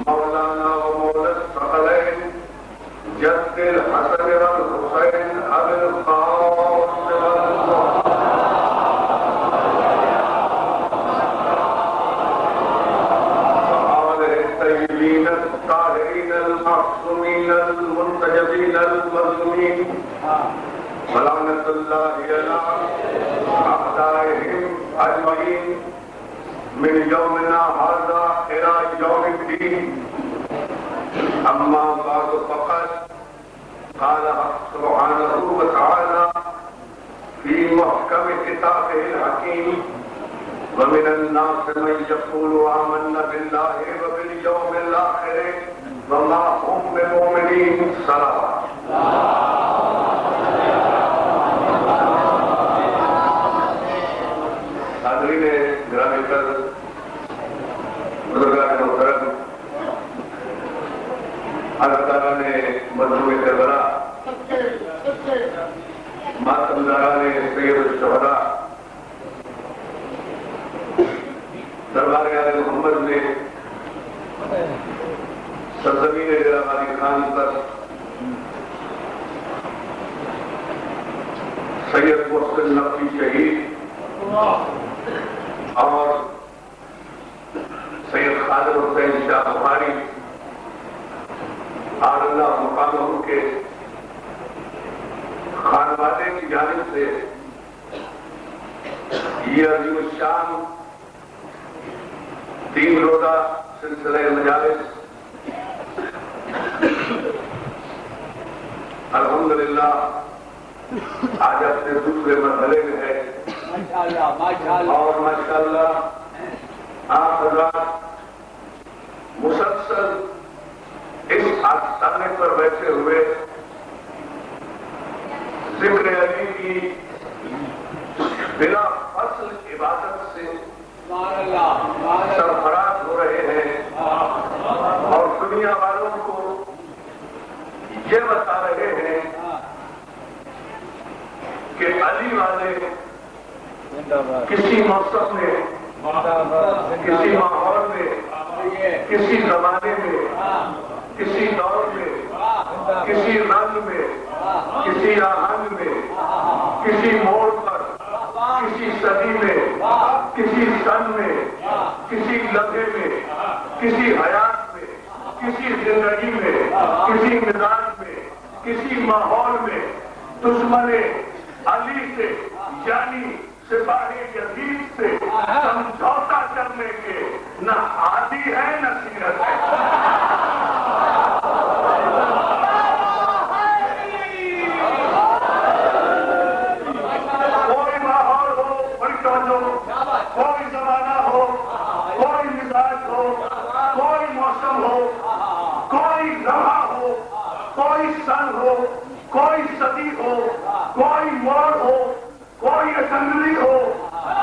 مولانا ومولا الثقلين جد الحسن والحسين أبي القاسم وآله الطيبين الطاهرين المعصومين المنتجبين المظلومين ولعنة الله على أعدائهم أجمعين من يومنا هذا إلى يوم الدين. أما بعد فقد قال سبحانه وتعالى في محكم كتابه الحكيم ومن الناس من يقول آمنا بالله وباليوم الآخر وما هم بمؤمنين. صلوات. حاضرین گرامی قدر، بزرگان محترم، اللہ تعالیٰ نے مظلوم کربلا ماتمداران سید الشہداء دربار آل محمد نے سرزمین ڈیرہ غازی خان پر سید محسن نقوی شہید اور سید خادر حسین شاہ بخاری اللہ مقامہ کے خانوادے کی جانب سے یہ عظیم الشان 3 روزہ سلسلہ مجالس الحمدللہ آج اپنے دوسرے مرحلے میں ہے اور ماشاءاللہ آپ حضرات مسلسل اس آستانے پر بیٹھے ہوئے ذکر علی کی بلا فصل عبادت سے سرفراز ہو رہے ہیں اور دنیا والوں کو یہ بتا رہے ہیں کہ علی والے کسی موسم میں، کسی ماحول میں، کسی زمانے میں، کسی دور میں، کسی رنگ میں، کسی آہنگ میں، کسی موڑ پر، کسی صدی میں، کسی سن میں، کسی لمحے میں، کسی حیات میں، کسی زندگی میں، کسی مزاج میں، کسی ماحول میں دشمن علی سے یعنی سپاہی یزید سے سمجھوتا کرنے کے نہ عادی ہے نہ سیرت ہے. کوئی ماحول ہو، کوئی توجہ، کوئی زمانہ ہو، کوئی مزاج ہو، کوئی موسم ہو، کوئی لمحہ ہو، کوئی سن ہو، کوئی صدی ہو، کوئی موڑ ہو، کوئی اسمبلی ہو،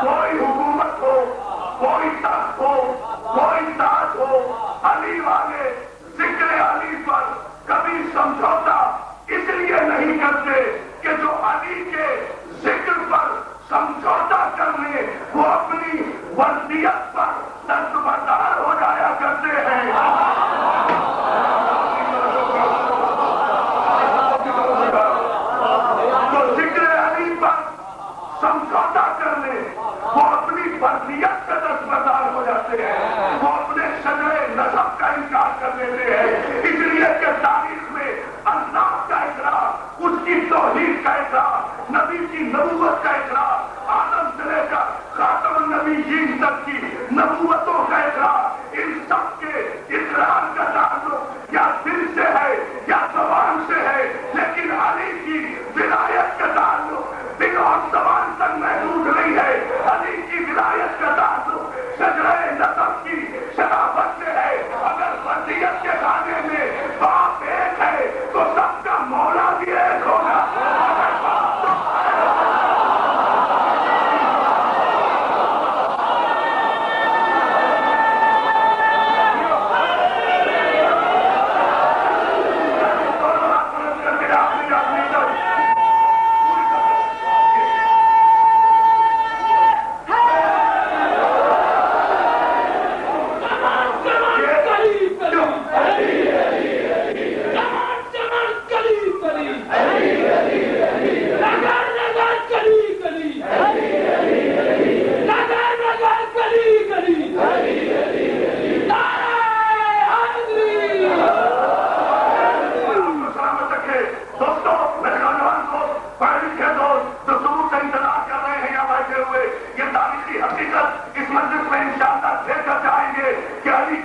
کوئی حکومت ہو، کوئی تخت ہو، کوئی تاج ہو، علی والے ذکر علی پر کبھی سمجھوتا اس لیے نہیں کرتے کہ جو علی کے ذکر پر سمجھوتا کرنے وہ اپنی وردیت پر دستبردار ہو جایا کرتے ہیں. سمجھوتا کرنے وہ اپنی فردیت کا دستبردار ہو جاتے ہیں، وہ اپنے شجر نسب کا انکار کر دیتے ہیں. اس لیے کہ تاریخ میں اللہ کا اقرار، اس کی توحید کا اقرار، نبی کی نبوت کا اقرار، آدم سے لے کر خاتم النبیین تک کی نبوتوں کا اقرار، ان سب کے اقرار کا تعلق یا دل سے ہے یا زبان سے ہے، لیکن علی کی ولایت کا تعلق دل اور زبان تک محدود نہیں ہے. علی کی ولایت کا تعلق شجرہ نسب کی شرافت سے ہے. اگر فردیت کے کھانے میں باپ ایک ہے تو سب کا مولا بھی ایک ہوگا.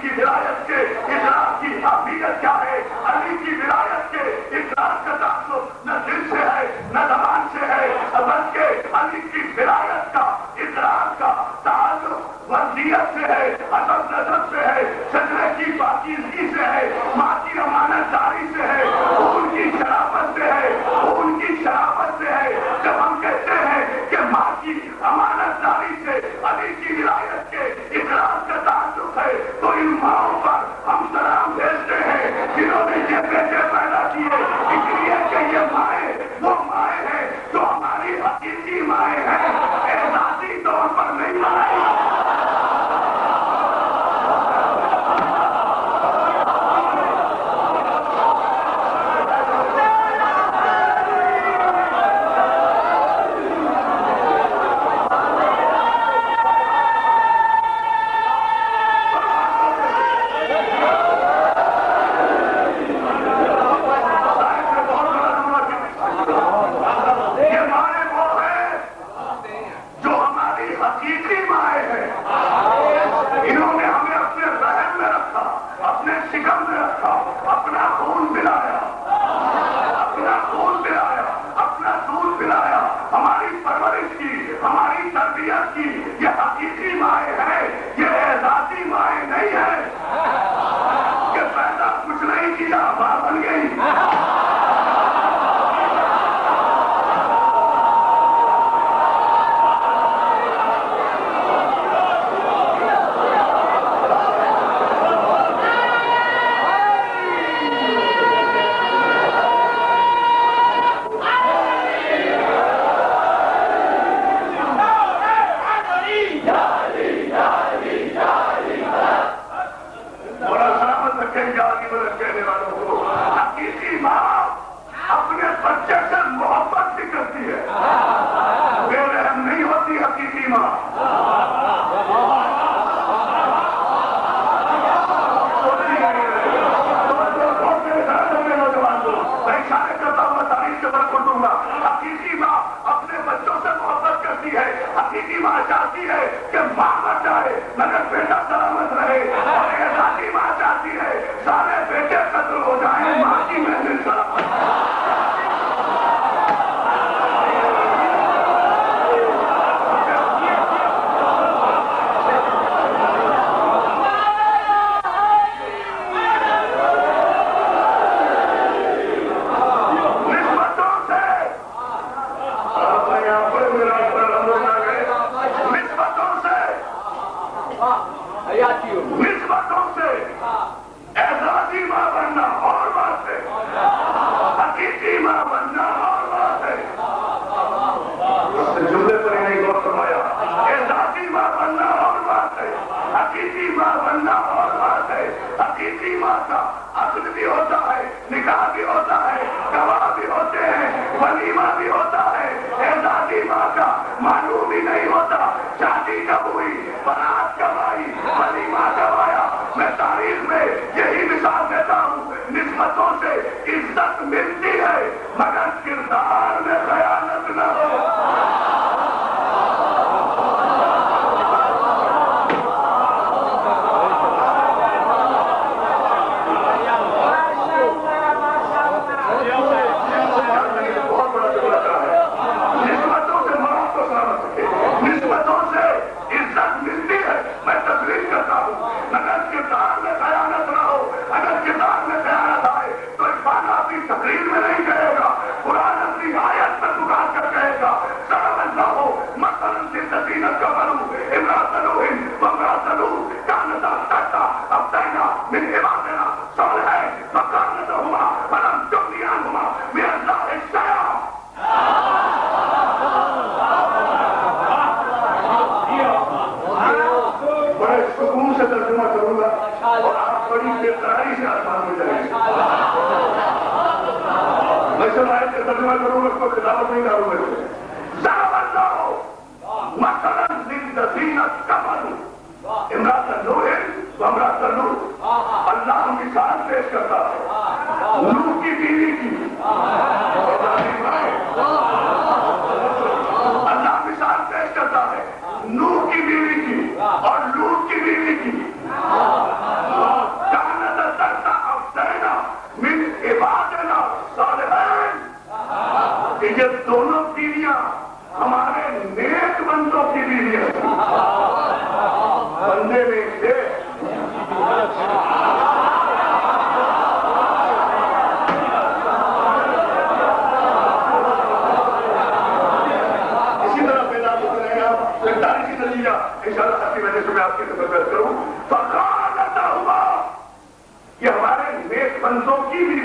کی ولایت کے اقرار کی اہمیت کیا ہے. علی کی ولایت کے اقرار کا تعلق نہ دل سے ہے نہ زبان سے ہے، بلکہ علی کی ولایت کا اقرار کا تعلق وردیت سے ہے، ادب نظر سے ہے، شجرے کی پاکیزگی سے ہے، ماں کی امانت داری سے ہے، ان کی شرافت سے ہے، ان کی شرافت سے ہے. جب ہم کہتے ہیں کہ ماں کی امانت داری سے علی کی ولایت کے اقرار کا تعلق ہے، تو ان ماؤں پر ہم سلام بھیجتے ہیں جنہوں نے یہ بیٹے پیدا کیے، اس لیے کہ یہ مائیں وہ مائیں ہیں جو ہماری حقیقی مائیں ہیں، احساسی طور پر نہیں مائیں.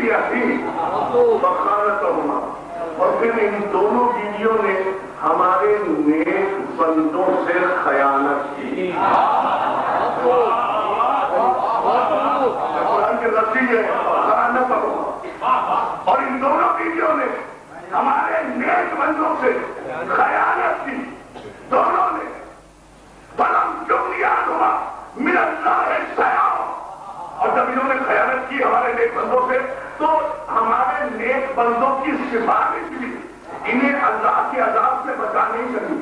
بیویاں تھیں فخانتہما، اور پھر ان دونوں بیویوں نے ہمارے نیک بندوں سے خیانت کی. قرآن کے لفظ ہے فخانتہما، اور ان دونوں بیویوں نے ہمارے نیک بندوں سے خیانت کی. دونوں نے فلم یغنیانہما من اللہ شیئا، اور جب انہوں نے خیانت کی ہمارے نیک بندوں سے تو ہمارے نیک بندوں کی سفارش بھی انہیں اللہ کے عذاب سے بچا نہیں سکی.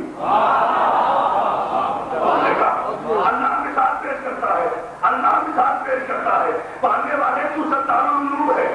اللہ مثال پیش کرتا ہے، اللہ مثال پیش کرتا ہے. پالنے والے تو ستار النور ہے،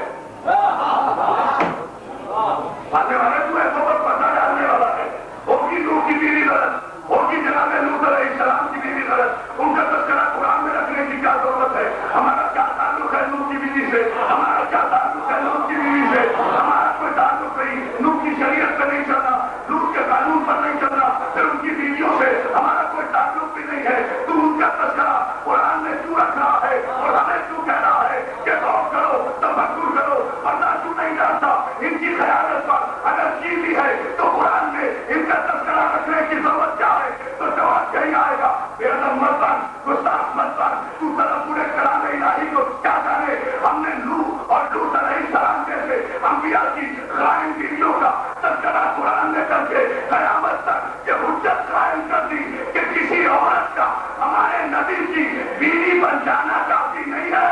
پالنے والے تو ہے تو پتہ ڈالنے والا ہے. ہوگی نوح کی بیوی غلط، ہوگی جناب لوط علیہ السلام کی بیوی غلط، ان کا تذکرہ قرآن میں رکھنے کی کیا ضرورت ہے؟ ہمارا کیا تعلق ہے نوح کی بیوی سے؟ ہمارا کیا تعلق ہے لوط کی بیوی سے؟ ہمارا کوئی تعلق نہیں. نوح کی شریعت پہ نہیں چلنا، لوط کے قانون پر نہیں چلنا، پھر ان کی بیویوں سے ہمارا کوئی تعلق بھی نہیں ہے. تو ان کا تذکرہ قرآن میں کیوں رکھ رہا ہے اور ہمیں کیوں کہہ رہا ہے کہ غور کرو، تفکر کرو؟ اللہ کیوں نہیں جانتا ان کی خیانت پر؟ اگر کی بھی ہے تو قرآن میں ان کا تذکرہ رکھنے کی ضرورت کیا ہے؟ تو جواب یہی آئے گا، بے ادب مت بن، گستاخ مت بن، تو طرف پورے کلام الہی کو کیا جانے. ہم نے نوح اور لوط علیہ السلام جیسے انبیاء کی خائن بیویوں کا تذکرہ قرآن نے کر کے قیامت تک یہ حجت قائم کر دی کہ کسی عورت کا ہمارے نبی کی بیوی بن جانا کافی نہیں ہے.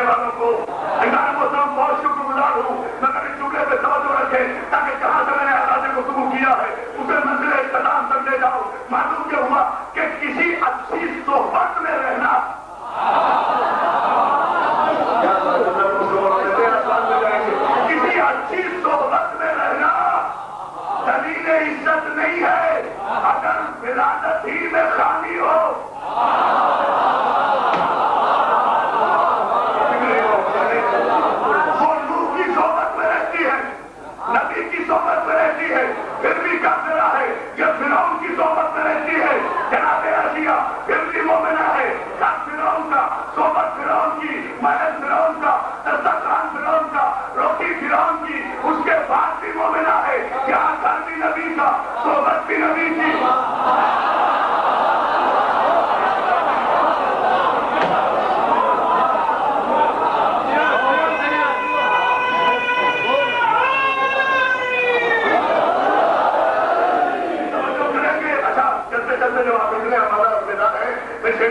والوں کو انگار محترم بہت شکر گزار ہوں. مگر اس جملے پہ توجہ رکھیں تاکہ جہاں سے میں نے آزادی گفتگو کیا ہے اسے منزل اختتام تک لے جاؤ. معلوم یہ ہوا کہ کسی اچھی صحبت میں رہنا کسی اچھی صحبت میں رہنا دلیل عزت نہیں ہے. اگر ولادت ہی میں خالی ہو وہ نوح کی صحبت میں رہتی ہے, نبی کی صحبت میں رہتی ہے, پھر بھی کافرہ ہے. یہ فرعون کی صحبت میں رہتی ہے, جناب آسیہ پھر بھی مومنہ ہے. فرعون کا صحبت فرعون کی, محل فرعون کا, دسترخوان فرعون کا, روٹی فرعون کی, اس کے بعد بھی مومنہ ہے. یہاں گھر بھی نبی کا, صحبت بھی نبی کی.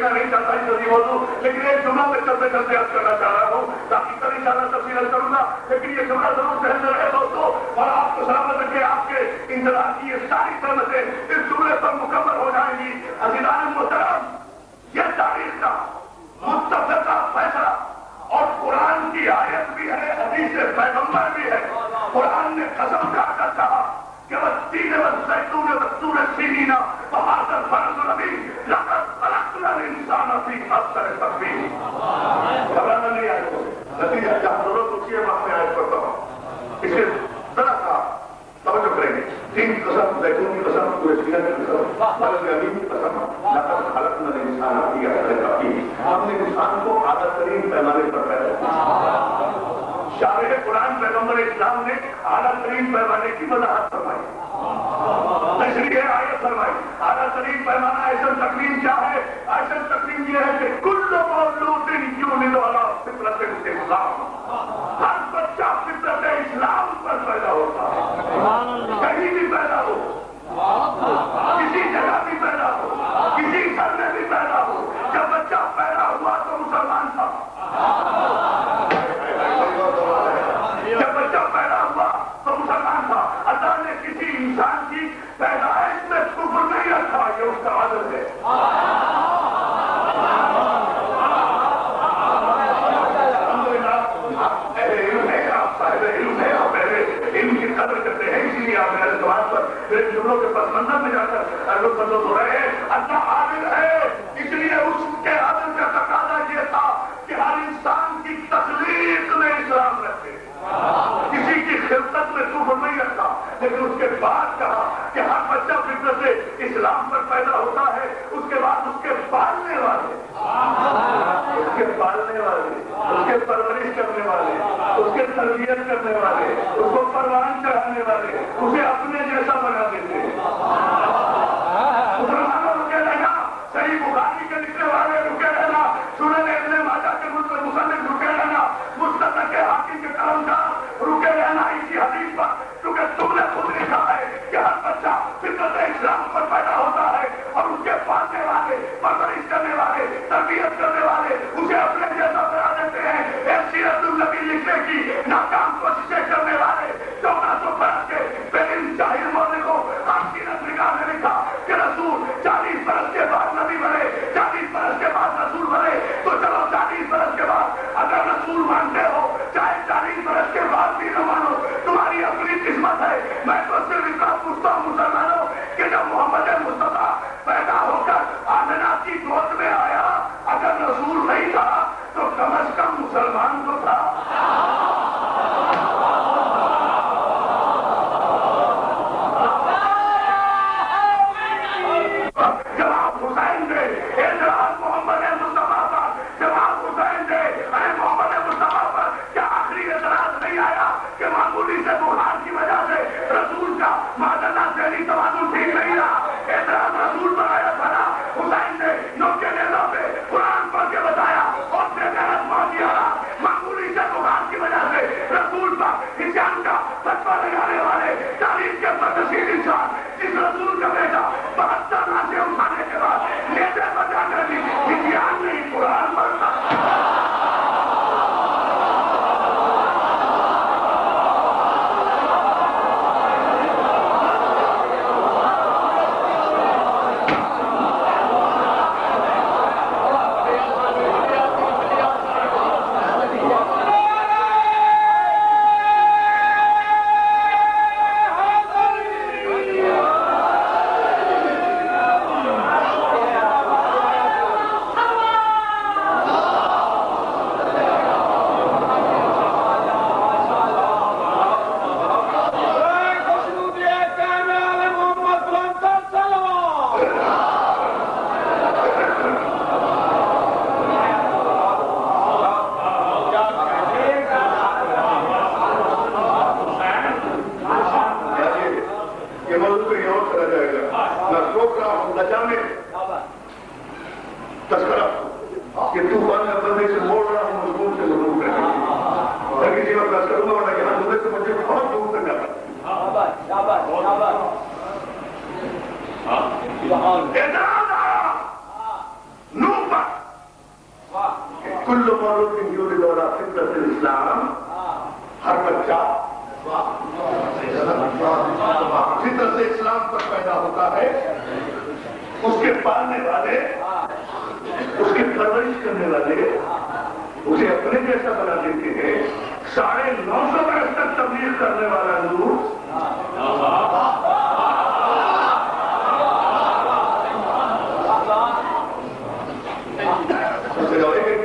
نہیں چاہتا جلدی موضوع, لیکن ایک جملہ میں چلتے چلتے عرض کرنا چاہ رہا ہوں. باقی کل انشاءاللہ تفصیل عرض کروں گا, لیکن یہ جملہ ضرور ذہن میں رہے دوستوں, اور آپ کو سلامت رکھے. آپ کے انتظار کی یہ ساری سہمتیں اس جملے پر مکمل ہو جائیں گی. عزیزان محترم, یہ تاریخ کا متفقہ فیصلہ اور قرآن کی آیت بھی ہے, حدیث پیغمبر بھی ہے. قرآن نے قسم کھا کر کہا کہ والتین والزیتون والطور سینین وہذا البلد الامین لقد خلقنا الانسان فی احسن تقویم. گھبرانا نہیں آئے کو نتیجہ جہاں ضرورت ہوتی ہے وہاں میں آیت پڑھتا ہوں. اس کے ذرا سا توجہ کریں گے. تین کی قسم, زیتون کی قسم, طور سینین کی قسم, بلد الامین کی قسم, لقد خلقنا الانسان فی احسن تقویم. ہم نے انسان کو اعلیٰ ترین پیمانے پر پیدا کیا. شارح قرآن پیغمبر اسلام نے اعلیٰ ترین پیمانے کی وضاحت فرمائی, تشریح آیت فرمائی. اعلیٰ ترین پیمانہ ایسا تقویم کیا ہے؟ ایسا تقویم یہ ہے کہ کل مولود یولد علی فطرت الاسلام, ہر بچہ فطرت اسلام پر پیدا ہوتا ہے. کہیں بھی پیدا ہو, کسی جگہ بھی پیدا ہو, کسی گھر میں بھی پیدا ہو, جب بچہ پیدا ہوا تو مسلمان تھا. جب بچہ پیدا ہوا تو مسلمان تھا. اللہ نے کسی انسان کی پیدائش میں کفر نہیں رکھا, یہ اس کا عدل ہے. علم کی قدر کرتے ہیں, اسی لیے آپ میرے سوال پر میرے جملوں کے پس منظر میں جا کر لطف ہو رہے ہیں. اللہ عادل ہے, اس لیے اس کے عدل کا تقاضا یہ تھا کہ ہر انسان کی تخلیق میں اسلام رکھے, کسی کی خلقت میں کفر نہیں رکھا. لیکن اس کے بعد کہا کہ ہر بچہ فطرت اسلام پر پیدا ہوتا ہے, اس کے بعد اس کے پالنے والے, اس کے پالنے والے, اس کے پرورش کرنے والے, اس کے تربیت کرنے والے, اس کو پروان چڑھانے والے اسے اپنے جیسا بنا دیتے. مسلمانوں رکے رہنا, صحیح بخاری کے لکھنے والے رکے رہنا, سنن ابن ماجہ کے مصنف رکے رہنا, مستدرک حاکم کے قلمدار رکے رہنا اسی حدیث پر, کیونکہ تم نے خود لکھا ہے کہ ہر بچہ فطرت اسلام پر پیدا ہوتا ہے اور اس کے پالنے والے, پرورش کرنے والے, تربیت کرنے والے اسے اپنے جیسا بنا دیتے ہیں. ایک سیرت النبی لکھنے کی ناکام کوششیں کرنے والے 1400 برس کے بے علم جاہل مورخوں آپ سیرت نگاہ نے لکھا کہ رسول 40 برس کے بعد نبی بنے, 40 برس کے بعد رسول بنے. تو چلو 40 برس کے بعد اگر رسول مانتے ہو, چاہے 40 برس کے بعد بھی نہ مانو, تمہاری اپنی قسمت ہے. میں تو صرف اتنا پوچھتا ہوں مسلمانوں کہ جب محمد مصطفیٰ پیدا ہو کر آمنہ کی گود میں آیا, اگر رسول نہیں تھا تو کم از کم مسلمان تو تھا. جب آپ حسین دے اعتراض محمد مصطفیٰ پر, جب آپ حسین دے محمد مصطفیٰ پر, کیا آخری اعتراض نہیں آیا کہ معمولی سے بخار کی وجہ سے رسول کا معذلہ ذہنی توازن ٹھیک نہیں رہا؟ اعتراض رسول پر آیا تھا نا. حسین نے نوکے نیزہ پہ قرآن پڑھ کے بتایا اور بے غیرت موت دیا. معمولی سے بخار کی وجہ سے رسول پر ہجان کا فتویٰ لگانے والے تاریخ کے بدنصیب انسان, جس رسول کا بیٹا 72 ناسے اٹھانے کے بعد نیزے بجا کر بھی ہجان نہیں قرآن پڑھتا. کہ طوفان بندے سے موڑ رہا ہوں مضمون سے مضمون کرنے تاکہ کسی وقت بس کروں گا ورنہ یہاں گزرے سے مجھے بہت دور تک جاتا اعتراض آیا نوح پر کل مولود یولد علی فطرت الاسلام، ہر بچہ فطرت اسلام پر پیدا ہوتا ہے، اس کے پالنے والے، اس کی پرورش کرنے والے اسے اپنے جیسا بنا دیتے ہیں۔ 950 برس تک تبلیغ کرنے والا نور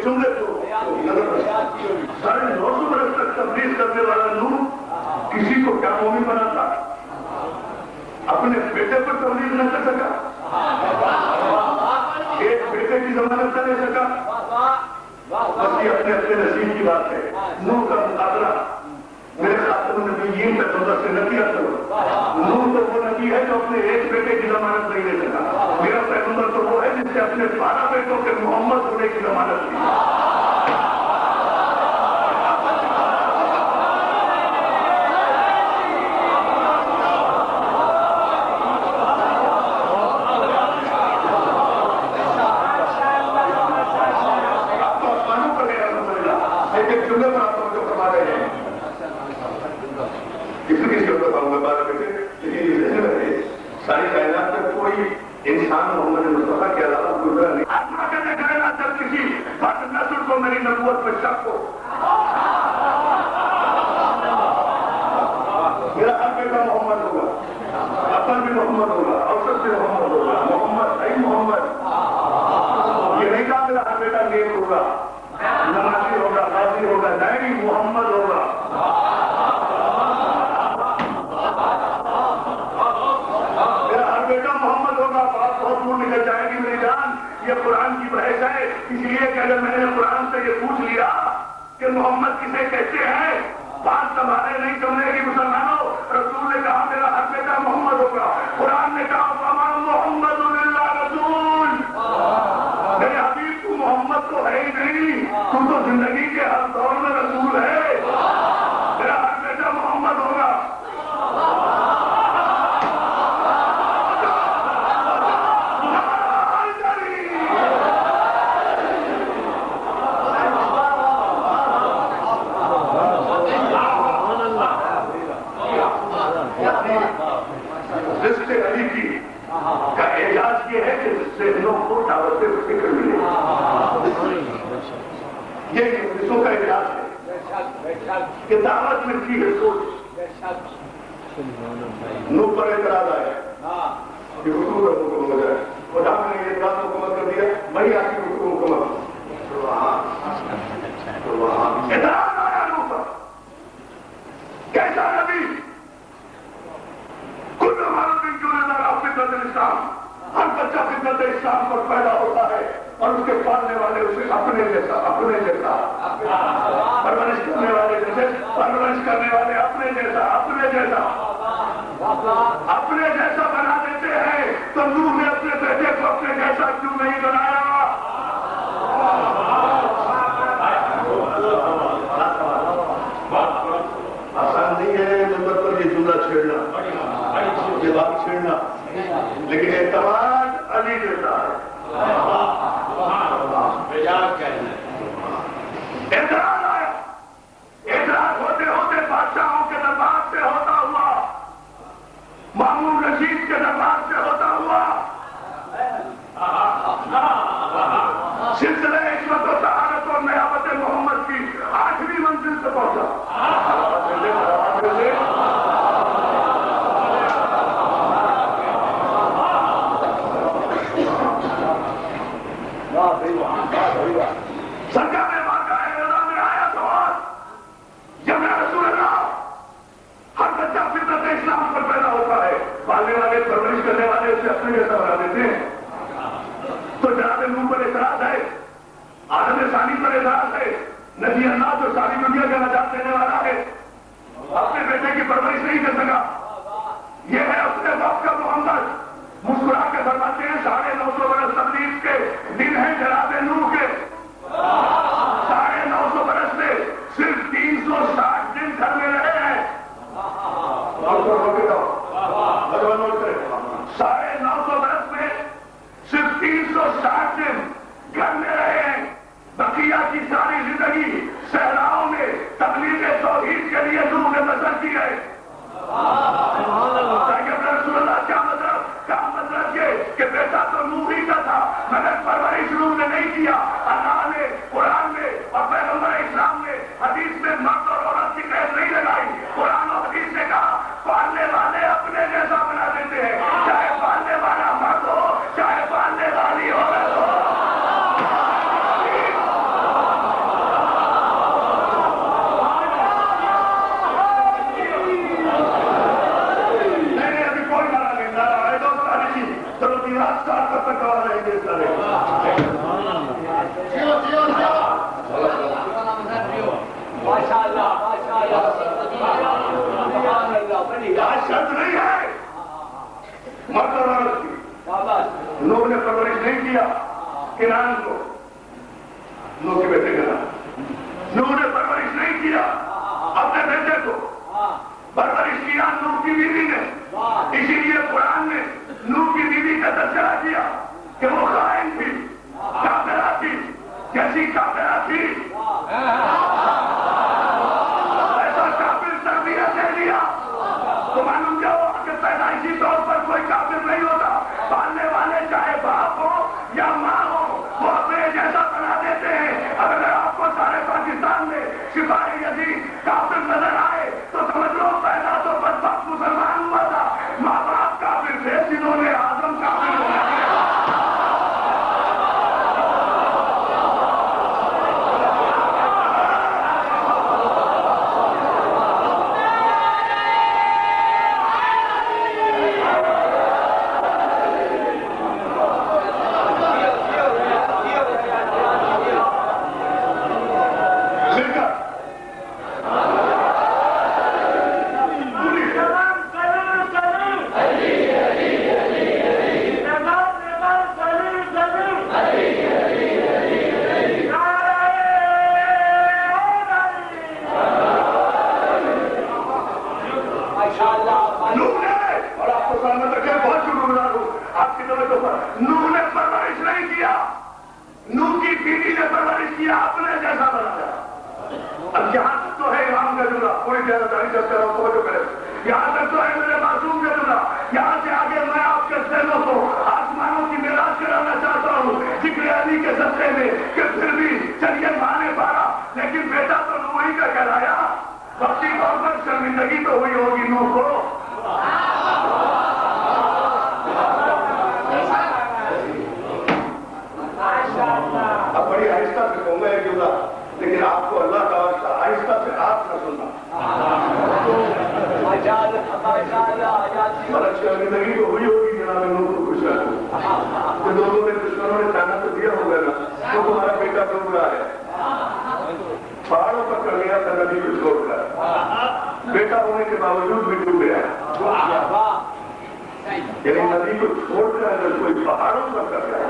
جملے کو 950 برس تک تبلیغ کرنے والا نور کسی کو کیا مومن بناتا؟ اپنے بیٹے پر تبلیغ نہ کر سکا، ایک بیٹے کی ضمانت نہ لے سکا، بس یہ اپنے نصیب کی بات ہے۔ نوح کا مقابلہ میرے خاتم النبیین پیغمبر سے نہ کیا کرو۔ نوح تو وہ نبی ہے جو اپنے ایک بیٹے کی ضمانت نہیں لے سکا، میرا پیغمبر تو وہ ہے جس سے اپنے 12 بیٹوں کے محمد ہونے کی ضمانت لی۔ ساری کائنات میں کوئی انسان محمد مصطفیٰ کے علاوہ گزرا نہیں۔ آسما کہنے کرے نا جب کسی فرد نسل کو میری نبوت پر شک ہو، میرا ہر بیٹا محمد ہوگا، اپن بھی محمد ہوگا، اوسط بھی محمد ہوگا، محمد ائی محمد۔ یہ نہیں کہا میرا ہر بیٹا نیک ہوگا، نمازی ہوگا، غازی ہوگا، نہیں، محمد ہوگا۔ نکل جائے گی میری جان، یہ قرآن کی بحث ہے، اس لیے کہ اگر میں نے قرآن سے یہ پوچھ لیا کہ محمد کسے کہتے ہیں، بات تمہارے نہیں سمجھے گی مسلمانوں۔ رسول نے کہا میرا ہر بیٹا محمد ہوگا، قرآن نے کہا فما محمد الا رسول، میرے حبیب تو محمد تو ہے ہی نہیں، تو زندگی کے ہر دور میں رسول ہے، میرا ہر بیٹا محمد ہوگا۔ علی کی کا اعجاز یہ ہے کہ ذہنوں کو دعوت فکر ملے، یہ حصوں کا اعجاز ہے کہ دعوت ملتی ہے سوچ۔ نوح پر اعتراض آیا کہ حکم کا حکم ہو جائے، خدا نے یہ بات مکمل کر دیا، وہی آپ کی حکم مکمل۔ اعتراض آیا نوح پر، کیسا نبی؟ فطرت اسلام، ہر بچہ فطرت اسلام پر پیدا ہوتا ہے اور اس کے پالنے والے اسے اپنے جیسا پرورش کرنے والے جیسے پرورش کرنے والے اپنے جیسا بنا دیتے ہیں۔ تو نوح نے اپنے بیٹے کو اپنے جیسا کیوں نہیں بنایا؟ آسان نہیں ہے نمبر پر یہ جملہ چھیڑنا، یہ بات چھیڑنا، لیکن اعتماد علی دیتا ہے۔ اعتراض آیا، اعتراض ہوتے ہوتے بادشاہوں کے دربار سے ہوتا ہوا، مامون رشید کے دربار سے ہوتا ہوا، سلسلہ عصمت و طہارت اور نیابت محمد کی 8ویں منزل سے پہنچا۔ سرکار واقعہ رضا میں آیا سوال، جب رسول اللہ ہر بچہ فطرت اسلام پر پیدا ہوتا ہے، پالنے والے پرورش کرنے والے اسے اپنے جیسا بنا دیتے ہیں، تو جناب نوح پر اعتراض ہے، آدم ثانی پر اعتراض ہے، نبی اللہ جو ساری دنیا کا نجات دینے والا ہے اپنے بیٹے کی پرورش نہیں کر سکا۔ یہ ہے اپنے باپ کا محمد، مسکرا کے فرماتے ہیں 950 برس تبلیغ کے دن ہیں جناب نوح کے، کیا کنان کو، نوح کے بیٹے کا نام. نوح نے پرورش نہیں کیا اپنے بیٹے کو، پرورش کیا نوح کی بیوی نے. اسی لیے قرآن نے نوح کی بیوی کا تذکرہ کیا کہ وہ خائن تھی، کافرہ تھی. کیسی کافرہ تھی؟ ایسا کافر تربیت دے دیا. تو معلوم کیا ہو کہ پیدائشی طور پر کوئی کافر نہیں ہوتا. پالنے والے چاہے باپ ہو یا ماں ہو وہ اپنے جیسا بنا دیتے ہیں. اگر آپ کو سارے پاکستان میں سپاہی یزید کافر نظر آئے تو سمجھ لو پیدا تو بدبخت مسلمان ہوا تھا. ماں باپ کافر تھے جنہوں نے آدم کافر بنا دیا. نوح نے پرورش نہیں کیا، نوح کی بیوی نے پرورش کیا، اپنے جیسا بنایا. اب یہاں تک تو ہے امام کا جملہ، پوری زیادہ تعریف کرتا ہوں توجہ کرے. یہاں تک تو ہے میرے معصوم کا جملہ. یہاں سے آگے میں آپ کے ذہنوں کو آسمانوں کی معراج کرانا چاہتا ہوں ذکر علی کے صدقے میں کہ پھر بھی چلیے مانے پارا لیکن بیٹا تو نوح ہی کا کہلایا. وقتی طور پر شرمندگی تو ہوئی ہوگی نوح کو. اب بڑی آہستہ سے کہوں گا ایک جملہ، لیکن آپ کو اللہ کا واسطہ آہستہ سے آپ نہ سننا. شرمندگی تو ہوئی ہوگی جناب نوح کو خوش رکھو. جو لوگوں نے دشمنوں نے تانا تو دیا ہوگا نا تو تمہارا بیٹا کیوں برا ہے. پہاڑوں پر کر لیا تھا نبی کو چھوڑ کر، بیٹا ہونے کے باوجود بھی ڈوب گیا. یعنی نبی کو چھوڑ کر اگر کوئی پہاڑوں پر کر گیا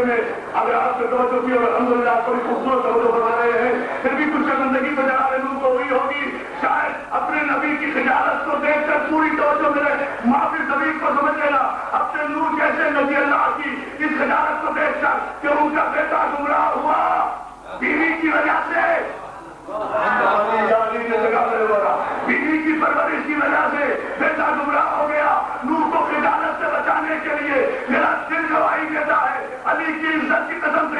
میں. اگر آپ سے توجہ کی اور الحمدللہ آپ بڑی خوبصورت توجہ بنا رہے ہیں پھر بھی کچھ شرمندگی تو جناب نوح کو ہوئی ہوگی. شاید اپنے نبی کی خجالت کو دیکھ کر پوری توجہ ملے. معافی زمین کو سمجھ لینا اپنے نوح جیسے نبی اللہ کی اس خجالت کو دیکھ کر کہ ان کا بیٹا گمراہ ہوا بیوی کی وجہ سے، بیوی کی پرورش کی وجہ سے بیٹا گمراہ ہو گیا. نوح کو خجالت سے بچانے کے لیے میرا دل گواہی دیتا ہے، علی کی عزت کی قسم سے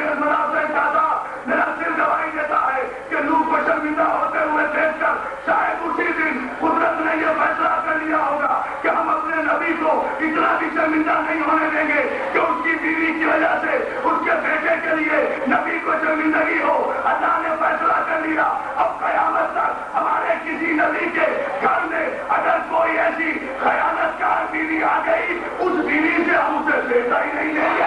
چاہتا میرا دل گواہی دیتا ہے کہ نوح کو شرمندہ ہوتے ہوئے دیکھ کر شاید اسی دن قدرت نے یہ فیصلہ کر لیا ہوگا کہ ہم اپنے نبی کو اتنا بھی شرمندہ نہیں ہونے دیں گے کہ اس کی بیوی کی وجہ سے اس کے بیٹے کے لیے نبی کو شرمندگی ہو. اللہ نے فیصلہ کر لیا اب قیامت تک ہمارے کسی نبی کے گھر میں اگر کوئی ایسی خیانت کار بیوی آ گئی اس بیوی سے ہم اسے بیٹا ہی نہیں لیں گے.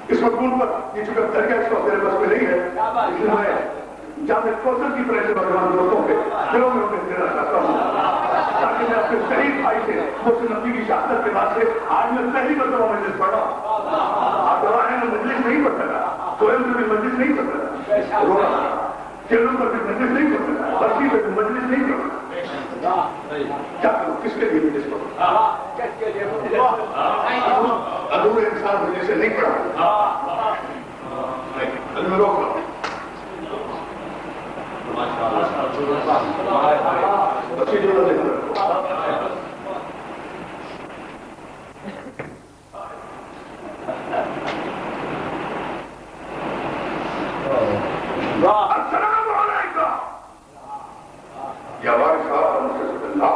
اس مضمون پر یہ چکا کر گیا اس وقت میرے پاس میں نہیں ہے، لیکن میں جامع کوثر کی طرح سے نوجوان دوستوں کے دلوں میں انہیں دینا چاہتا ہوں تاکہ میں اپنے شہید بھائی سے محسن نبی کی شہادت کے بعد سے آج میں پہلی مرتبہ مجلس پڑھا ہوں. آپ گواہ ہیں میں مجلس نہیں پڑھتا تھا، سوئم سے بھی مجلس نہیں پڑھتا تھا، رو رہا تھا، چیلوں پر بھی مجلس نہیں پڑھتا تھا، برسی پر بھی مجلس نہیں پڑھتا. کیا کروں کس کے لیے مجلس پڑھوں؟ ادھورے انسان مجھے سے نہیں پڑھا. میں روک رہا ہوں. بچی جو لے کر السلام علیکم یا وارث اللہ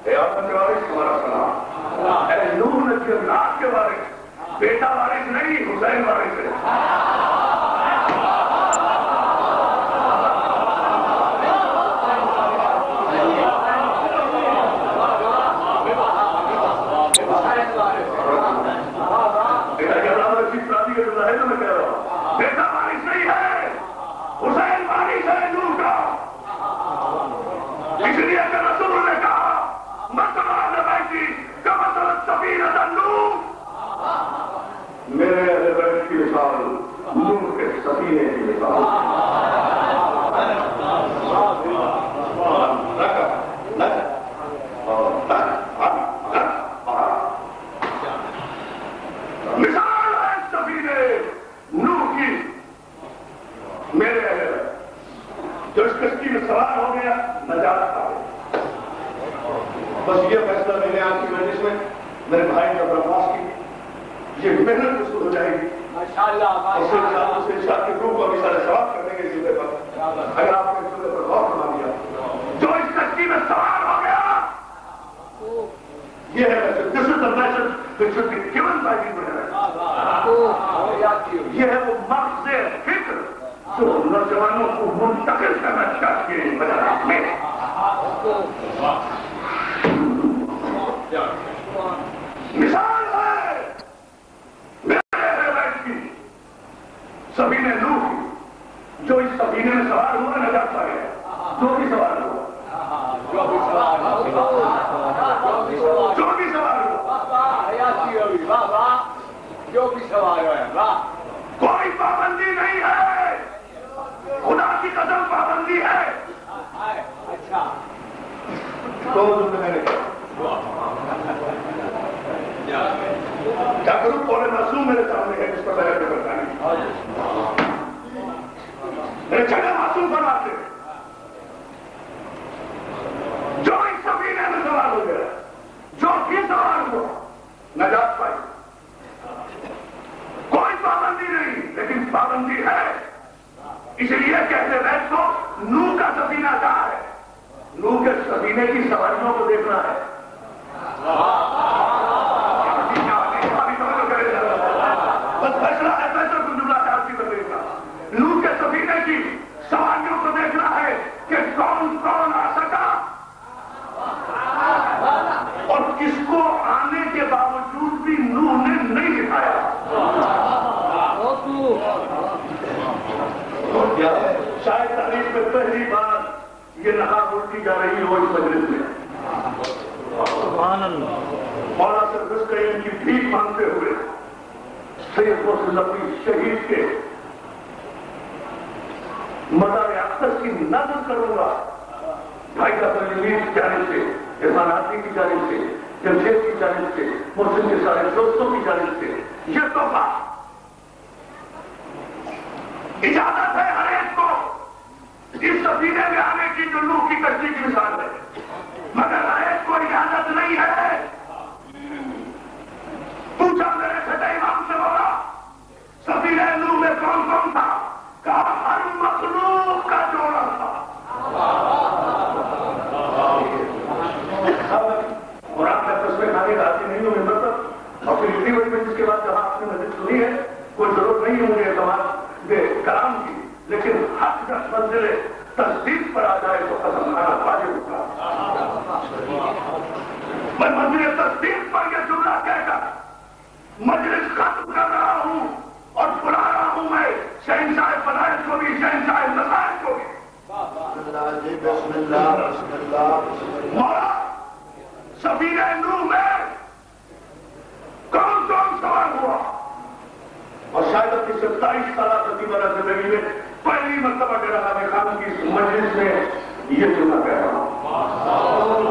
قیامت کے وارث ہمارا سلام. اے نور نبی اللہ کے وارث، بیٹا وارث نہیں حسین وارث ہے. بیٹا وارث نہیں ہے، حسین وارث ہے نور کا. اس لیے کہ رسول نے کہا مثل اہل بیتی کمثل السفینۃ النور، میرے اہل بیت کی مثال نور کے سفینے کی مثال. مثال ہے سفینے نور کی میرے اہل بیت، جو اس کشتی میں سوار ہو گیا نجات پا گیا. بس یہ فیصلہ میں نے آج کی مجلس میں میرے بھائی نے برخاست کی، یہ محنت اس ہو جائے گی اس ارشاد کے روح کو ابھی سارے ثواب کرنے کے جملے پر اگر آپ نے اس جملے پر غور فرما دیا. جو اس کشتی میں سوار ہو گیا یہ ہے this is the message which should be given by the Quran. یہ ہے وہ مغز فکر جو نوجوانوں کو منتقل کرنا چاہیے بجائے میں. مثال ہے میرے بیت کی سفینے نوح کی، جو اس سفینے میں سوار ہوا نجات پا گیا. جو بھی سوار ہوا جو بھی سوار ہوا کوئی پابندی نہیں ہے، خدا کی قسم پابندی ہے. اچھا کیا کروں؟ قول معصوم میرے سامنے ہے جس پر میں نے کرتا نہیں. میرے چھڑے معصوم فرماتے جو اس سفینے میں سوار ہو گیا، جو بھی سوار ہوا نجات پائی. کوئی پابندی نہیں، لیکن پابندی ہے. اس لیے کہتے ہیں تو نوح کا سفینہ کہاں ہے؟ نوح کے سفینے کی سواریوں کو دیکھنا ہے. بس فیصلہ ہے، فیصلہ کو جملہ ہے آپ کی تقریر کا. نوح کے سفینے کی سواریوں کو دیکھنا ہے کہ کون کون آ سکا اور کس کو آنے کے باوجود بھی نوح نے نہیں دکھایا. شاید تاریخ میں پہلی بار یہ نقاب اٹھتی جا رہی ہو اس مجلس میں. مولانا صاحب رزقین کی بھیک مانگتے ہوئے سید محسن نبوی شہید کے مزار اقدس کی نظر کروں گا. بھائی کا تنظیم کی جانب سے، عرفان آتی کی جانب سے، جمشید کی جانب سے، محسن کے سارے دوستوں کی جانب سے یہ تحفہ. اجازت ہے ہر ایک کو اس سفینے میں آنے کی جو نوح کی کشتی کی مثال ہے، مگر ہر ایک کو اجازت نہیں ہے. پوچھا میرے چھٹے امام سے، بولا سفینے نوح میں کون کون تھا؟ کہا ہر مخلوق کا جوڑا تھا. اور آپ نے تصویر کھانے کا آتی نہیں ہوں ممبر پر، اور پھر اتنی بڑی مجلس کے بعد جہاں آپ نے مسجد سنی ہے کوئی ضرورت نہیں ہے مجھے اعتماد احترام کی، لیکن حق جب منزل تصدیق پر آ جائے تو قسم کھانا واجب ہوگا۔ میں منزل تصدیق پر یہ جملہ کہہ کر مجلس ختم کر رہا ہوں اور بلا رہا ہوں میں شہنشاہ فضائل کو بھی، شہنشاہ مسائل کو بھی۔ بسم اللہ بسم اللہ۔ مولا سفینہ نوح میں کون کون سوار ہوا؟ اور شاید اپنی 27 سالہ تقریباً زندگی میں پہلی مرتبہ ڈیرہ غازی خان کی اس مجلس میں یہ جملہ کہہ رہا ہوں۔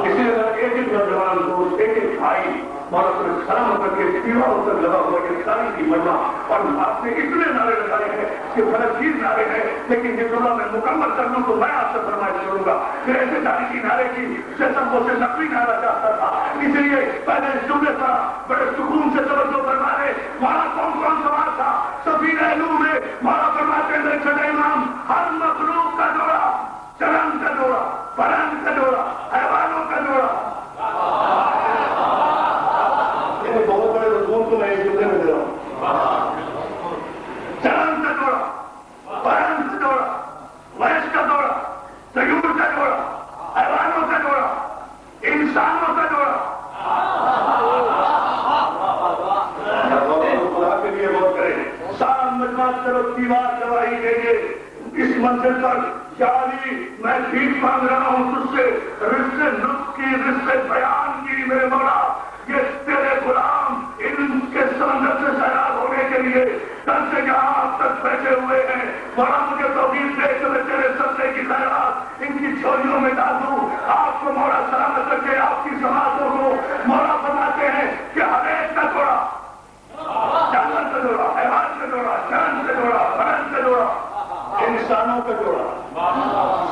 اسی طرح ایک ایک نوجوان دوست، ایک ایک بھائی مولا پر سلام کر کے دیواروں تک لگا ہوا یہ ساری کی مجمع، اور آپ نے اتنے نعرے لگائے ہیں کہ فلسطین نعرے ہیں، لیکن یہ جملہ میں مکمل کر لوں تو میں آپ سے فرمائش کروں گا کہ ایسے تاریخی نعرے کی سب سے نقوی نعرہ چاہتا تھا، اس لیے پہلے اس جملے پر بڑے سکون سے توجہ فرما رہے۔ مولا کون کون سوار تھا سفینہ نوح میں؟ مولا فرماتے ہیں چھٹے امام، ہر مخلوق کا جوڑا، چرن کا جوڑا، پرند کا جوڑا، حیوانوں کا جوڑا۔ بہت بڑے رسول کو میں اس جملے میں دے رہا ہوں۔ چرن کا جوڑا، پرند کا جوڑا، ویش کا جوڑا، طیور کا جوڑا، حیوانوں کا جوڑا، انسانوں کا جوڑا۔ خدا کے لیے بہت کریں، سارا مجمع طرف دیوار گواہی دے گے اس منزل پر، یا علی میں بھیک مانگ رہا ہوں تجھ سے، رزق نطق کی، رزق بیان کی میرے مولا۔ یہ تیرے غلام علم کے سمندر سے سیراب ہونے کے لیے کل سے یہاں اب تک بیٹھے ہوئے ہیں، مولا مجھے توفیق دے کہ میں تیرے صدقے کی خیرات ان کی جھولیوں میں ڈال دوں۔ آپ کو مولا سلامت رکھے، آپ کی سماعتوں کو۔ مولا فرماتے ہیں کہ ہر ایک کا جوڑا، جانور کا جوڑا، حیوان کا جوڑا، چرن کا جوڑا، پرند کا جوڑا، انسانوں کا جوڑا۔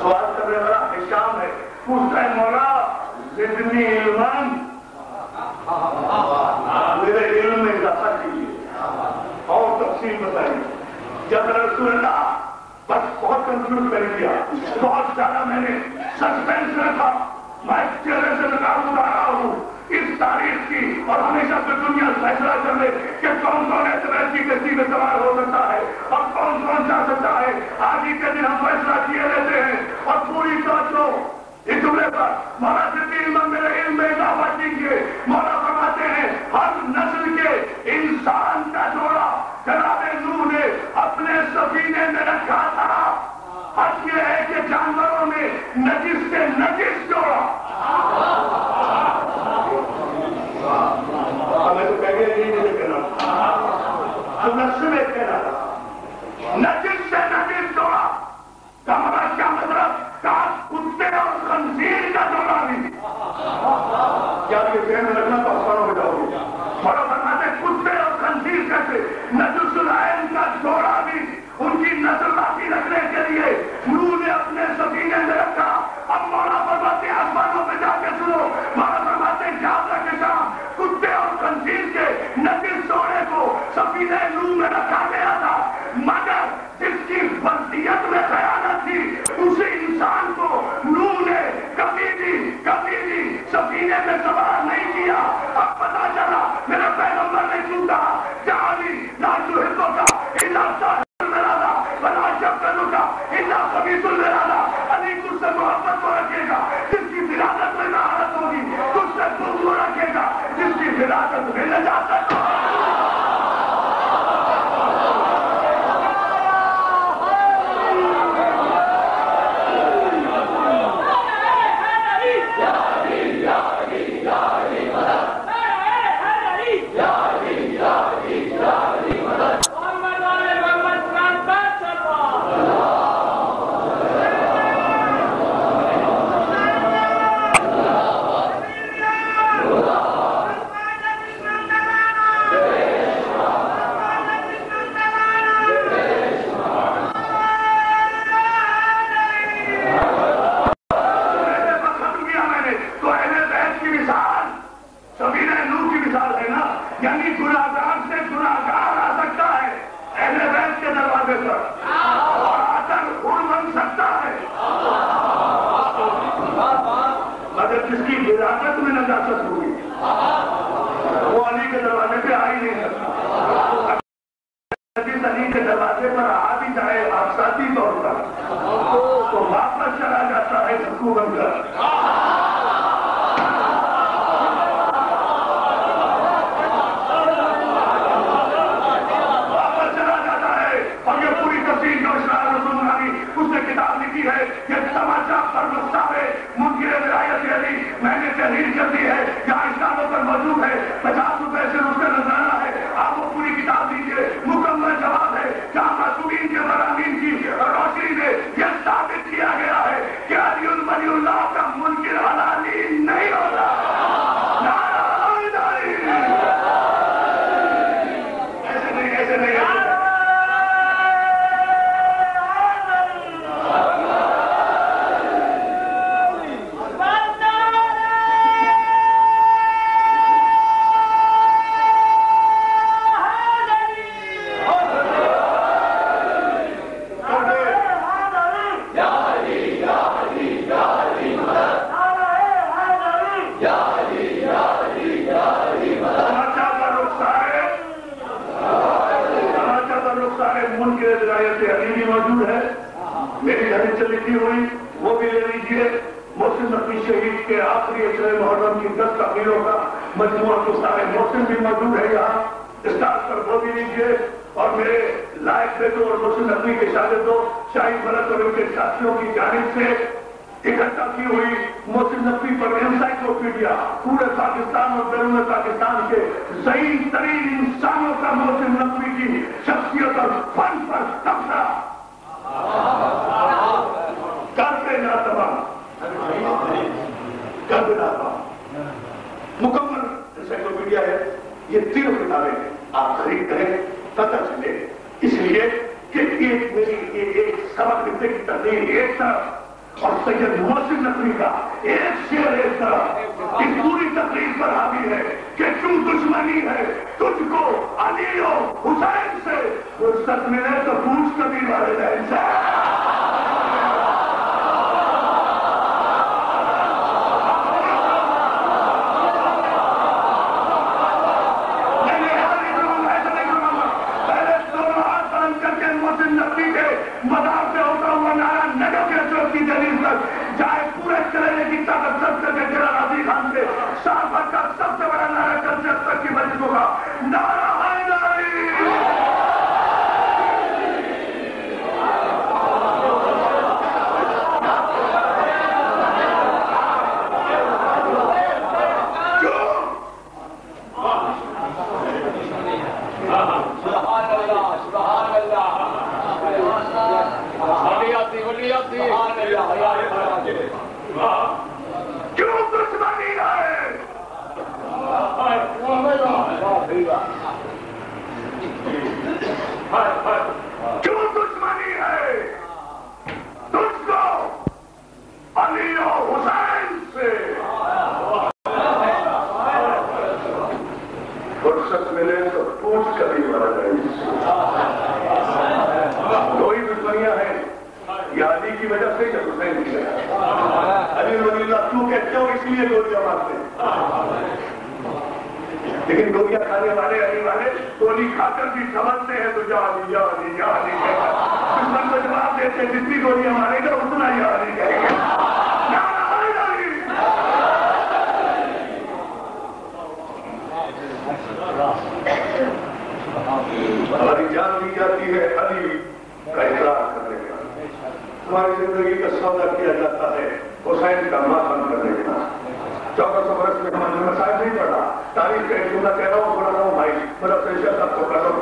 سوال کرنے والا ہشام ہے، پوچھتا ہے مولا زدنی علم، میرے علم میں اضافہ کیجیے اور تفصیل بتائیے۔ جب رسول اللہ بس بہت کنفیوز کر دیا، بہت زیادہ میں نے سسپینس رکھا، میں چہرے سے نکال رہا ہوں اس تاریخ کی، اور ہمیشہ پہ دنیا فیصلہ کر لے کہ کون کون اعتراض کی کشتی میں سوار ہو سکتا ہے اور کون کون جا سکتا ہے۔ آج ہی کے دن ہم فیصلہ کیے لیتے ہیں، اور پوری توجہ اس جملے پر مولا صدیق علم میرے علم میں اضافہ کیجیے۔ مولا فرماتے ہیں ہر نسل کے انسان کا جوڑا جناب نوح نے اپنے سفینے میں رکھا تھا۔ حق یہ ہے کہ جانوروں میں نجس سے نجس جوڑا۔ ہمیں تو کہہ گیا نہیں کہنا، تو نسل میں کہنا تھا نجس سے نجس جوڑا۔ ہمارا کیا مطلب؟ کاش کتے اور خنزیر کا جوڑا بھی۔ کیا یہ ذہن میں رکھنا تو افسانوں میں جاؤ گے؟ مولا فرماتے ہیں کتے اور خنزیر کیسے؟ نجس العین کا جوڑا بھی ان کی نسل باقی رکھنے کے لیے نوح نے اپنے سفینے میں رکھا۔ اب مولا فرماتے ہیں آسمانوں پہ جا کے سنو، مولا فرماتے ہیں یاد رکھے شام کتے اور خنزیر کے نجس جوڑے کو سفینے نوح میں رکھا گیا تھا، مگر جس کی وصیت میں خیانت تھی اسی انسان کو نوح نے کبھی بھی سفینے میں سوار نہیں کیا۔ اب پتا چلا میرا پیغمبر نے کیوں کہا جعلی لا تحبک الا صاحب الارادہ ولا شبکتک الا خبیث الارادہ۔ علی تجھ سے محبت کو رکھے گا جس کی ولادت میں نہارت ہوگی، تجھ سے بغض کو رکھے گا جس کی ولادت میں نجاست ہوگی۔ جس کی ولادت میں نجاست ہوئی وہ علی کے دروازے پہ آ ہی نہیں سکتا۔ علی کے دروازے پر آ بھی جائے ہے سکو بن کر. واپس چلا جاتا ہے اور یہ پوری تفصیل جو شاعر رسول منانی اس نے کتاب لکھی ہے. یہ تماچا پر مستعفے منکر ولایت علی میں نے تحریر کر دی ہے. یہاں اسلاموں پر موجود ہے. 50 روپے سے اس کا نذرانہ ہے. آپ وہ پوری کتاب دیجیے. مکمل جواب ہے. جہاں معصومین کے مضامین کی روشنی میں یہ ثابت کیا گیا ہے کہ علی ولی اللہ کا منکر حلالی نہیں ہوتا. ایسے نہیں ایسے نہیں موجود ہے. میری حدیث لکھی ہوئی وہ بھی لے لیجیے. محسن نقوی شہید کے آخری عشرہ محرم کی 10 تقریروں کا مجموعہ تو سارے محسن بھی موجود ہے یہاں. اسٹارٹ پر وہ بھی لیجیے. اور میرے لائق بیٹوں اور محسن نقوی کے شاگردوں شاہد بلد اور ان کے ساتھیوں کی جانب سے اکٹھا کی ہوئی محسن نقوی پر انسائکلوپیڈیا پورے پاکستان اور بیرون پاکستان کے صحیح ترین انسانوں کا محسن نقوی کی شخصیت اور فن پر تبصرہ کرتے نہ تمام مکمل انسائکلوپیڈیا ہے. یہ 3 کتابیں ہیں. آپ خرید کریں پتہ چلے. اس لیے کہ ایک میری ایک سبق لکھنے کی تقریر ایک طرف اور سید محسن نقوی کا ایک شعر ایک طرف اس پوری تقریر پر حاوی ہے کہ کیوں دشمنی ہے تجھ کو علی و حسین سے. فرصت ملے تو پوچھ کبھی والدین سے. مدار سے ہوتا ہوا نارا نگر کے چوک کی دلیل تک جائے پورے چلنے کی طاقت سب کر کے جنرل غازی خان سے شاہ بھر کا سب سے بڑا نعرہ کل سے اب تک کی مجلسوں کا نعرہ حیدری. کیوں دشمنی ہے کیوں دشمنی ہے تجھ کو علی و حسین سے. فرصت ملے تو پوچھ کبھی والدین سے. کوئی دشمنیاں ہیں یا علی کی وجہ سے یا حسین کی وجہ سے. علی ولی اللہ کیوں کہتے ہو اس لیے گولیاں مارتے ہیں. لیکن گولیاں کھانے والے علی والے گولی کھا کر بھی سمجھتے ہیں تو یا علی یا علی یا علی دشمن کو جواب دیتے ہیں جتنی گولیاں مارے گا اتنا یا علی کہے گا. ہماری جان لی جاتی ہے علی کا اقرار کرنے کا. ہماری زندگی کا سودا کیا جاتا ہے حسین کا ماتم کرنے کا. 1400 برس میں ہمارے مسائل نہیں پڑھا. تاریخ کا ایک جملہ کہہ رہا ہوں بڑھ رہا ہوں بھائی میرا پیشہ تک تو کر رہا ہوں.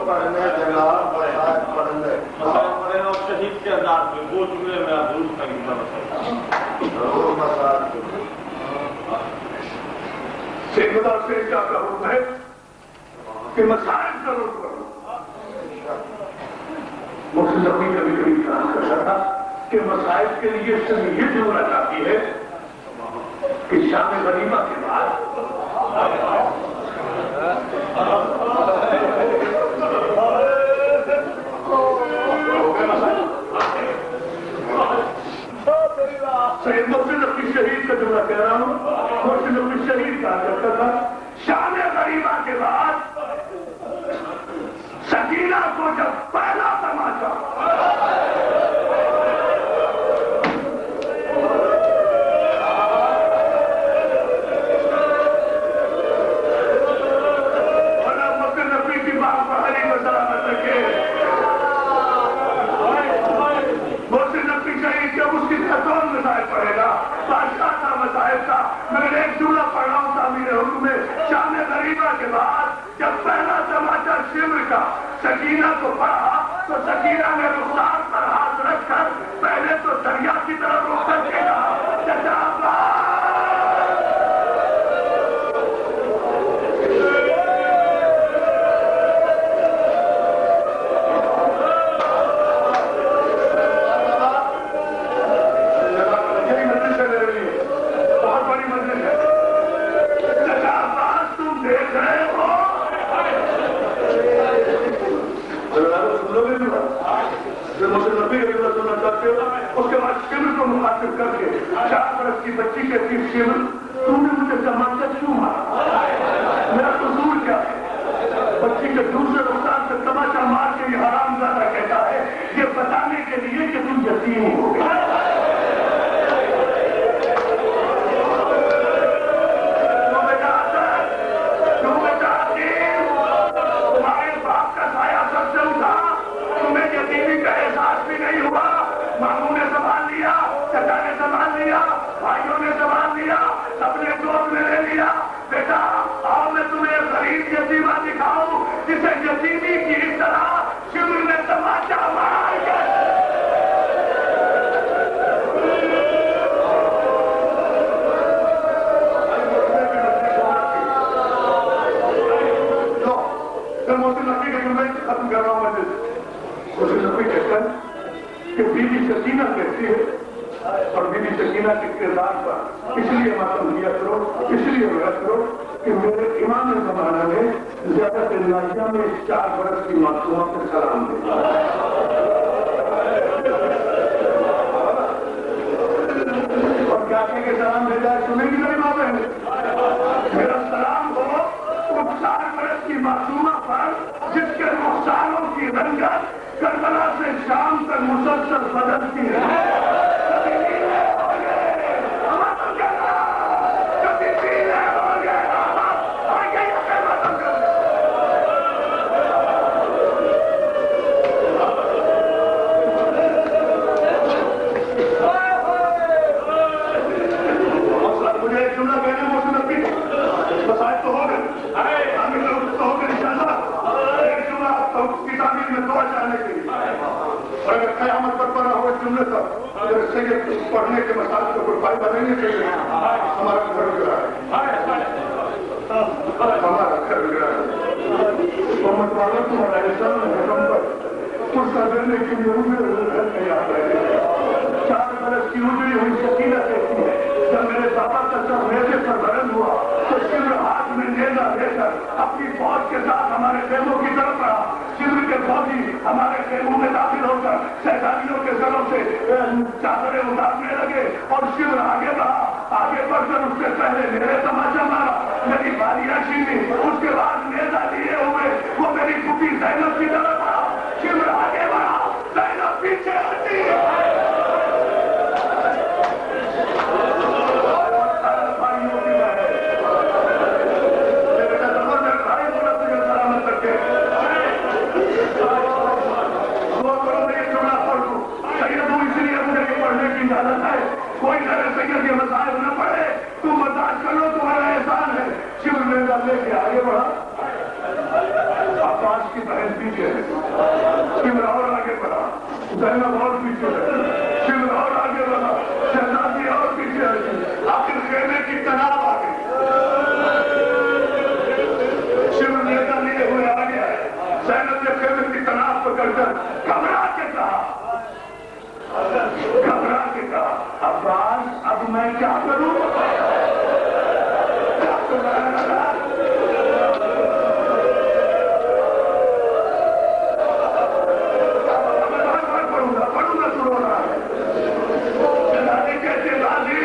پڑھنے جناب پڑھنے اور شہید کے انداز میں وہ جملے میں آپ درست کا سیکھدار سے کیا کروں ہے کہ مسائل ضرور کروں. محسن نقوی کبھی کبھی خیال کرتا تھا کہ مسائل کے لیے صرف یہ جملہ چاہتی ہے کہ شام غنیمہ کے بعد سید محسن نقوی شہید کا جملہ کہہ رہا ہوں. محسن نقوی شہید کہا کرتا تھا شام غنیمہ کے بعد سکینہ کو جب پہلا تماچا جب پہلا تماچا شمر کا سکینہ کو پڑا تو سکینہ نے رخسار پر ہاتھ رکھ کر پہلے تو دریا کی طرف رخ کر کے کہا چچا اس کے بعد شمر کو مخاطب کر کے 4 برس کی بچی کہتی شمر تم نے مجھے تماچا کیوں مارا میرا قصور کیا ہے بچی کے دوسرے رخسار سے تماچا مار کے یہ حرام زادہ کہتا ہے یہ بتانے کے لیے کہ تم یتیم ہو گئے تمہارے باپ کا سایہ سب سے اٹھا تمہیں یتیمی کا احساس بھی نہیں ہوا ماموں نے سنبھال لیا چچا نے سنبھال لیا بھائیوں نے سنبھال لیا سب نے گود میں لے لیا بیٹا آؤ میں تمہیں غریب یتیمہ دکھاؤں جسے یتیمی کی اس طرح شمر نے تماچا مار کر ختم کر رہا ہوں میں کہتا ہے کہ بیوی سکینہ کہتی ہے اور بیوی سکینہ کے کردار پر اس لیے ماتم کیا کرو اس لیے محنت کرو کہ میرے امام زمانہ نے زیادہ تنازعہ میں 4 برس کی معصومہ کو سلام دیا اور کیا کہ سلام بھیجا ہے سنیں گی میری ماں بہن میرا سلام ہو ان 4 برس کی معصومہ پر جس کے رخساروں کی رنگت کربلا سے شام تک مسلسل بدلتی ہے پڑھنے کے مسائل کو کوئی فائدہ نہیں چاہیے ہمارا گھر گرا ہے ہمارا گھر گرا ہے محمد والوں کو حکم پر پرسہ دینے کے لیے مجھے گھر نہیں آ رہے 4 برس کی اجڑی ہوئی سکینہ کہتی ہے جب میرے بابا کا سر نیزے پر بلند ہوا تو شمر ہاتھ میں نیزہ لے کر اپنی فوج کے ساتھ ہمارے خیموں کی طرف رہا شمر کے فوجی ہمارے خیموں میں داخل ہو کر سیدانیوں کے سروں سے چادریں اتارنے لگے اور شمر آگے بڑھ کر اس سے پہلے میرے تماچا مارا میری بالیاں چھینی اس کے بعد نیزہ لیے ہوئے وہ میری پھوپھی زینب کی طرف آ شمر آگے بڑھا زینب پیچھے ہٹی کوئی نئے سید یہ مسائل نہ پڑے تم برداشت کر لو تمہارا احسان ہے شمر نیزہ لے کے آگے بڑھا عباس کی بہن پیچھے ہے شمر اور آگے بڑھا زینب اور پیچھے ہے شمر اور آگے بڑھا شہزادی اور پیچھے ہے آخر خیمے کی تناب آ گئی شمر نیزہ لیے ہوئے آگے آئے زینب نے خیمے کی تناب پکڑ کر گھبرا کے کہا عباس اب میں کیا کروں پڑھوں گا شروع ہو رہا ہے کہتے غازی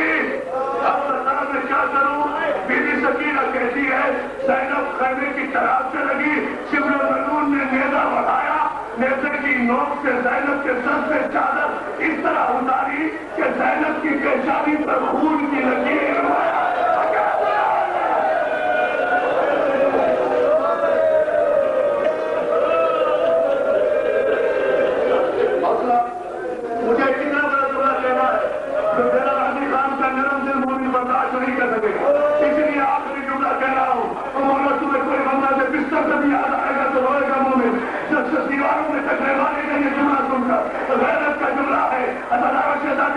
اب بتا میں کیا کروں بیوی سکینہ کہتی ہے زینب خیمے کی طرف سے لگی شمر ملعون نے نیزہ بڑھایا نیزے کی نوک سے زینب کے سر سے چادر اس طرح اتاری کہ زینب کی پیشانی پر خون کی لکیر مجھے اتنا بڑا جملہ کہنا ہے کہ میرا غازی خان کا نرم دل مومن برداشت نہیں کر سکے اس لیے آخری جملہ کہہ رہا ہوں مولا تمہیں کوئی بندہ سے بستر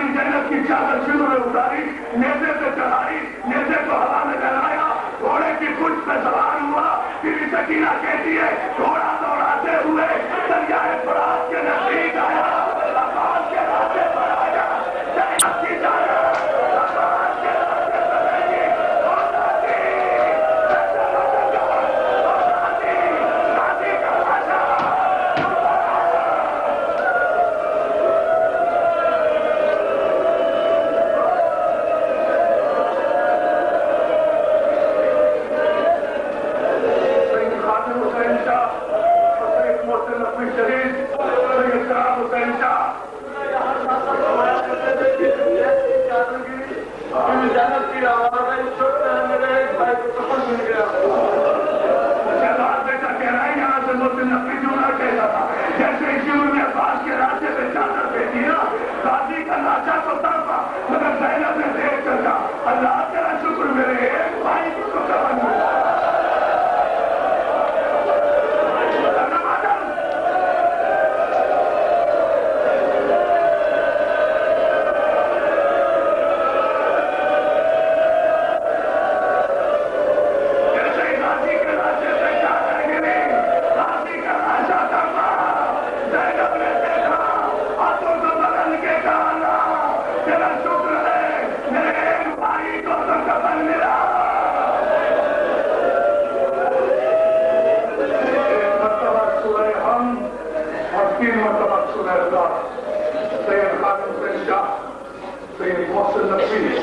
شہزادی زینب کی چادر شروع میں اتاری، نیزے سے چڑھائی، نیزے کو ہوا میں لہرایا، گھوڑے کی پشت پہ سوار ہوا، پھر سکینہ کہتی ہے گھوڑا دوڑاتے ہوئے دریائے فرات کے نزدیک آیا، عباس کے راستے پر آیا، زینب کی چادر عباس کے راستے پر رہی، غازی کا بادشاہ سید خادم حسین شاہ، سید محسن نقوی